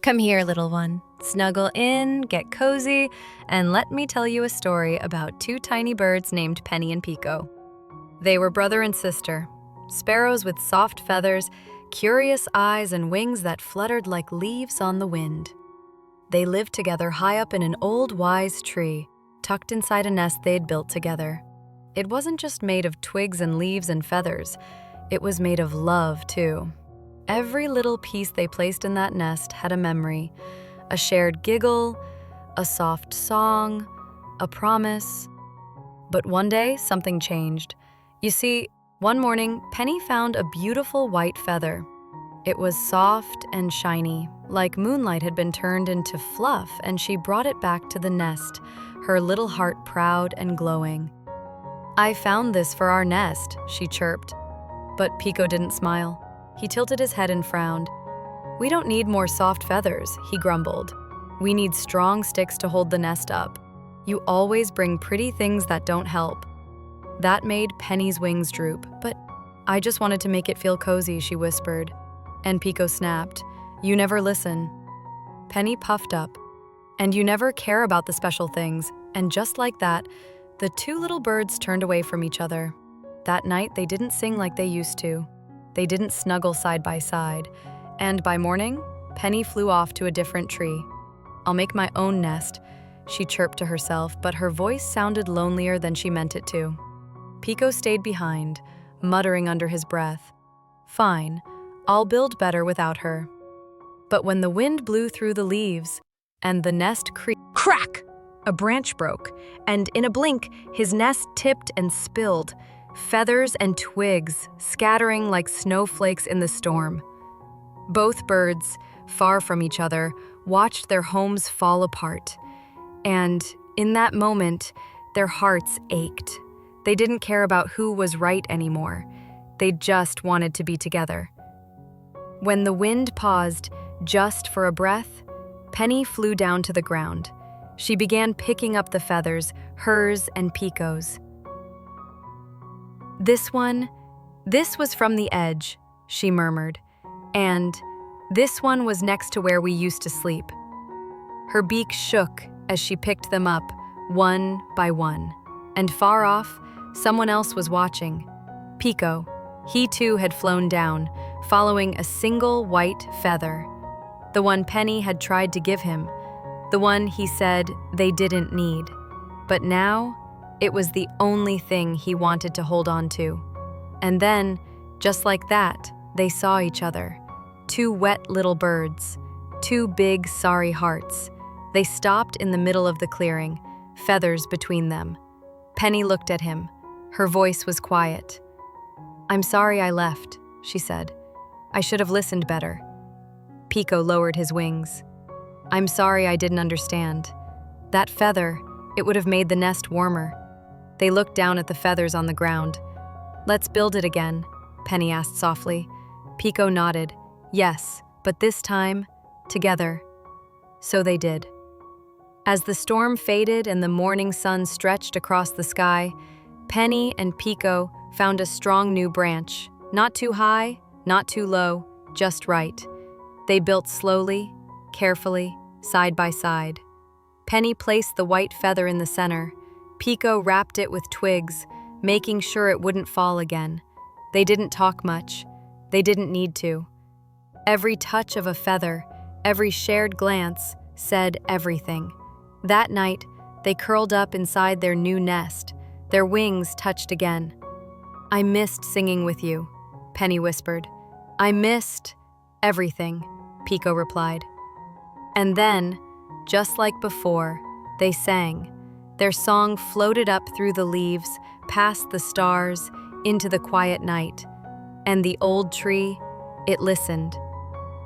Come here, little one. Snuggle in, get cozy, and let me tell you a story about two tiny birds named Penny and Pico. They were brother and sister, sparrows with soft feathers, curious eyes, and wings that fluttered like leaves on the wind. They lived together high up in an old wise tree, tucked inside a nest they'd built together. It wasn't just made of twigs and leaves and feathers, it was made of love, too. Every little piece they placed in that nest had a memory, a shared giggle, a soft song, a promise. But one day, something changed. You see, one morning, Penny found a beautiful white feather. It was soft and shiny, like moonlight had been turned into fluff, and she brought it back to the nest, her little heart proud and glowing. "I found this for our nest," she chirped. But Pico didn't smile. He tilted his head and frowned. "We don't need more soft feathers," he grumbled. "We need strong sticks to hold the nest up. You always bring pretty things that don't help." That made Penny's wings droop. "But I just wanted to make it feel cozy," she whispered. And Pico snapped, "You never listen." Penny puffed up. "And you never care about the special things." And just like that, the two little birds turned away from each other. That night, they didn't sing like they used to. They didn't snuggle side by side. And by morning, Penny flew off to a different tree. "I'll make my own nest," she chirped to herself, but her voice sounded lonelier than she meant it to. Pico stayed behind, muttering under his breath, "Fine, I'll build better without her." But when the wind blew through the leaves and the nest crack! A branch broke, and in a blink, his nest tipped and spilled, feathers and twigs scattering like snowflakes in the storm. Both birds, far from each other, watched their homes fall apart. And in that moment, their hearts ached. They didn't care about who was right anymore. They just wanted to be together. When the wind paused, just for a breath, Penny flew down to the ground. She began picking up the feathers, hers and Pico's. This was from the edge," she murmured, "and this one was next to where we used to sleep." Her beak shook as she picked them up, one by one. And far off, someone else was watching. Pico. He too had flown down, following a single white feather. The one Penny had tried to give him, the one he said they didn't need. But now, it was the only thing he wanted to hold on to. And then, just like that, they saw each other. Two wet little birds, two big, sorry hearts. They stopped in the middle of the clearing, feathers between them. Penny looked at him. Her voice was quiet. "I'm sorry I left," she said. "I should have listened better." Pico lowered his wings. "I'm sorry I didn't understand. That feather, it would have made the nest warmer." They looked down at the feathers on the ground. "Let's build it again," Penny asked softly. Pico nodded. "Yes, but this time, together." So they did. As the storm faded and the morning sun stretched across the sky, Penny and Pico found a strong new branch. Not too high, not too low, just right. They built slowly, carefully, side by side. Penny placed the white feather in the center. Pico wrapped it with twigs, making sure it wouldn't fall again. They didn't talk much. They didn't need to. Every touch of a feather, every shared glance, said everything. That night, they curled up inside their new nest. Their wings touched again. "I missed singing with you," Penny whispered. "I missed everything," Pico replied. And then, just like before, they sang. Their song floated up through the leaves, past the stars, into the quiet night. And the old tree, it listened.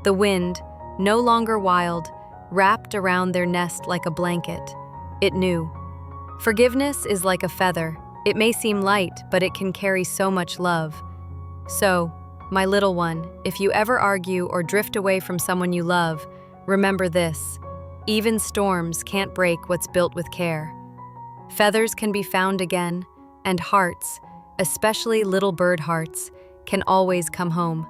The wind, no longer wild, wrapped around their nest like a blanket. It knew. Forgiveness is like a feather. It may seem light, but it can carry so much love. So, my little one, if you ever argue or drift away from someone you love, remember this. Even storms can't break what's built with care. Feathers can be found again, and hearts, especially little bird hearts, can always come home.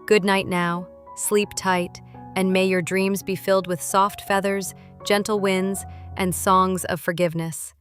Good night now, sleep tight, and may your dreams be filled with soft feathers, gentle winds, and songs of forgiveness.